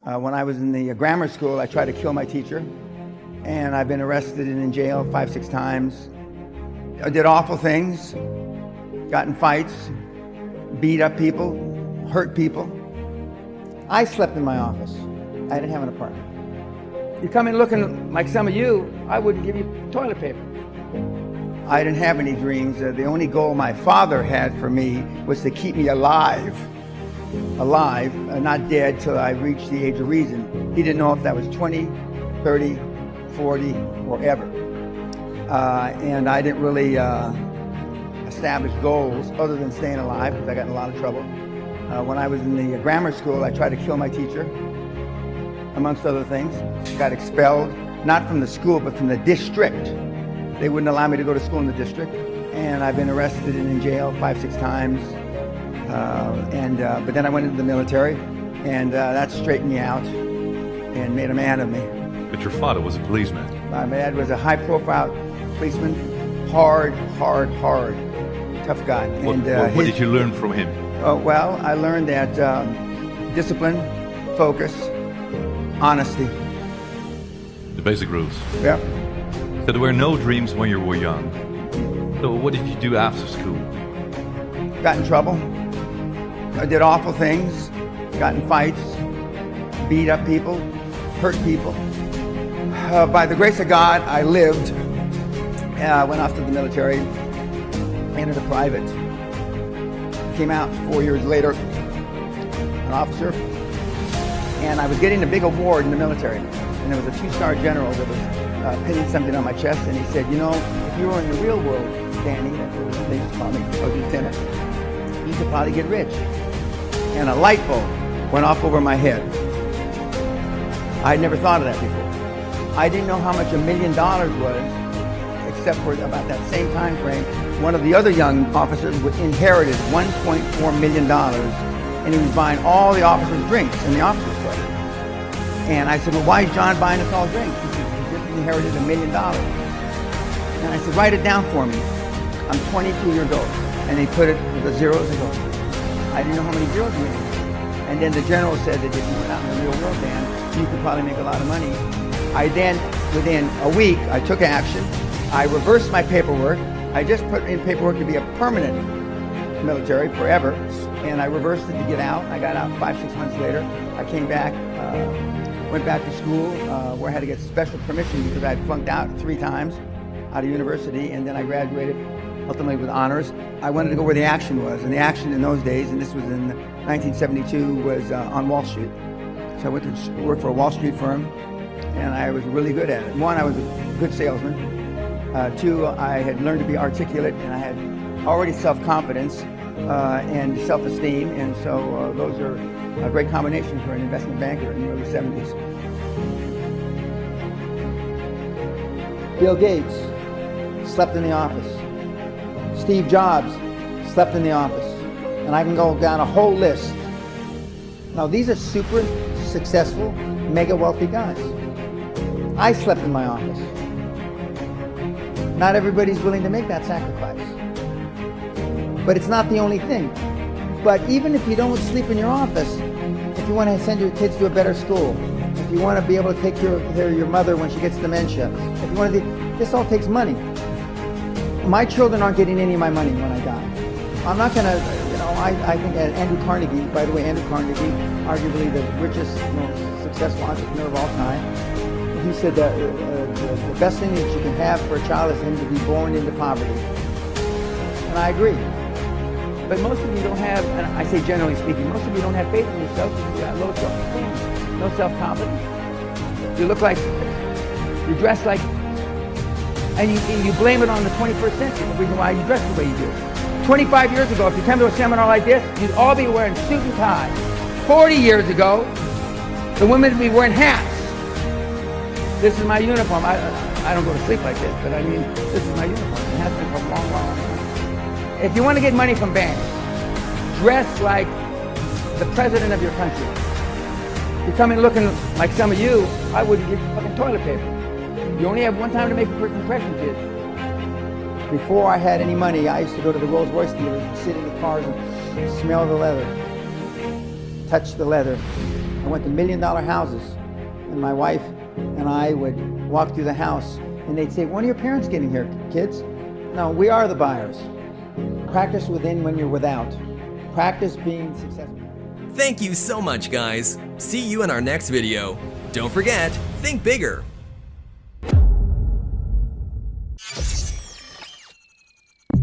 When I was in the grammar school, I tried to kill my teacher, and I've been arrested and in jail 5, 6 times. I did awful things, got in fights, beat up people, hurt people. I slept in my office. I didn't have an apartment. You come in looking like some of you, I wouldn't give you toilet paper. I didn't have any dreams. The only goal my father had for me was to keep me alive, not dead till I reached the age of reason. He didn't know if that was 20, 30, 40, or ever. And I didn't really establish goals other than staying alive, because I got in a lot of trouble. When I was in the grammar school, I tried to kill my teacher, amongst other things. Got expelled, not from the school, but from the district. They wouldn't allow me to go to school in the district. And I've been arrested and in jail 5, 6 times. But then I went into the military, and that straightened me out and made a man of me. But your father was a policeman. My dad was a high-profile policeman, hard, tough guy. What did you learn from him? Well, I learned that discipline, focus, honesty. The basic rules. Yeah. So there were no dreams when you were young. So what did you do after school? Got in trouble. I did awful things, got in fights, beat up people, hurt people. By the grace of God, I lived. I went off to the military, entered a private. Came out 4 years later, an officer. And I was getting a big award in the military. And there was a 2-star general that was pinning something on my chest. And he said, you know, if you were in the real world, Danny, they used to call me lieutenant, you could probably get rich. And a light bulb went off over my head. I'd never thought of that before. I didn't know how much $1 million was, except for about that same time frame. One of the other young officers inherited $1.4 million, and he was buying all the officers' drinks in the officers' club. And I said, well, why is John buying us all drinks? He said, he just inherited $1 million. And I said, write it down for me. I'm 22 years old. And he put it with the zeros and goes, I didn't know how many zeros he made. And then the general said that if you went out in the real world, Dan, you could probably make a lot of money. I then, within a week, I took action. I reversed my paperwork. I just put in paperwork to be a permanent military forever. And I reversed it to get out. I got out 5, 6 months later. I came back, went back to school where I had to get special permission because I had flunked out 3 times out of university. And then I graduated ultimately with honors. I wanted to go where the action was, and the action in those days, and this was in 1972, was on Wall Street. So I went to work for a Wall Street firm, and I was really good at it. 1, I was a good salesman. 2, I had learned to be articulate, and I had already self-confidence and self-esteem, and so those are a great combination for an investment banker in the early 70s. Bill Gates slept in the office. Steve Jobs slept in the office. And I can go down a whole list. Now, these are super successful, mega wealthy guys. I slept in my office. Not everybody's willing to make that sacrifice. But it's not the only thing. But even if you don't sleep in your office, if you want to send your kids to a better school, if you want to be able to take care of your mother when she gets dementia, if you want to this all takes money. My children aren't getting any of my money when I die. I'm not going to, I think Andrew Carnegie, by the way, Andrew Carnegie, arguably the richest, most successful entrepreneur of all time, he said that the best thing that you can have for a child is him to be born into poverty. And I agree. But most of you don't have, and I say generally speaking, most of you don't have faith in yourself because you got low self-esteem, no self-confidence. You look like, you dress like, and you blame it on the 21st century, the reason why you dress the way you do. 25 years ago, if you come to a seminar like this, you'd all be wearing suit and tie. 40 years ago, the women would be wearing hats. This is my uniform. I don't go to sleep like this, but I mean, this is my uniform. It has been for a long time. If you want to get money from banks, dress like the president of your country. If you come in looking like some of you, I wouldn't give you fucking toilet paper. You only have one time to make a first impression, kids. Before I had any money, I used to go to the Rolls Royce dealers and sit in the cars and smell the leather, touch the leather. I went to $1 million houses, and my wife and I would walk through the house, and they'd say, when are your parents getting here, kids? No, we are the buyers. Practice within when you're without. Practice being successful. Thank you so much, guys. See you in our next video. Don't forget, think bigger.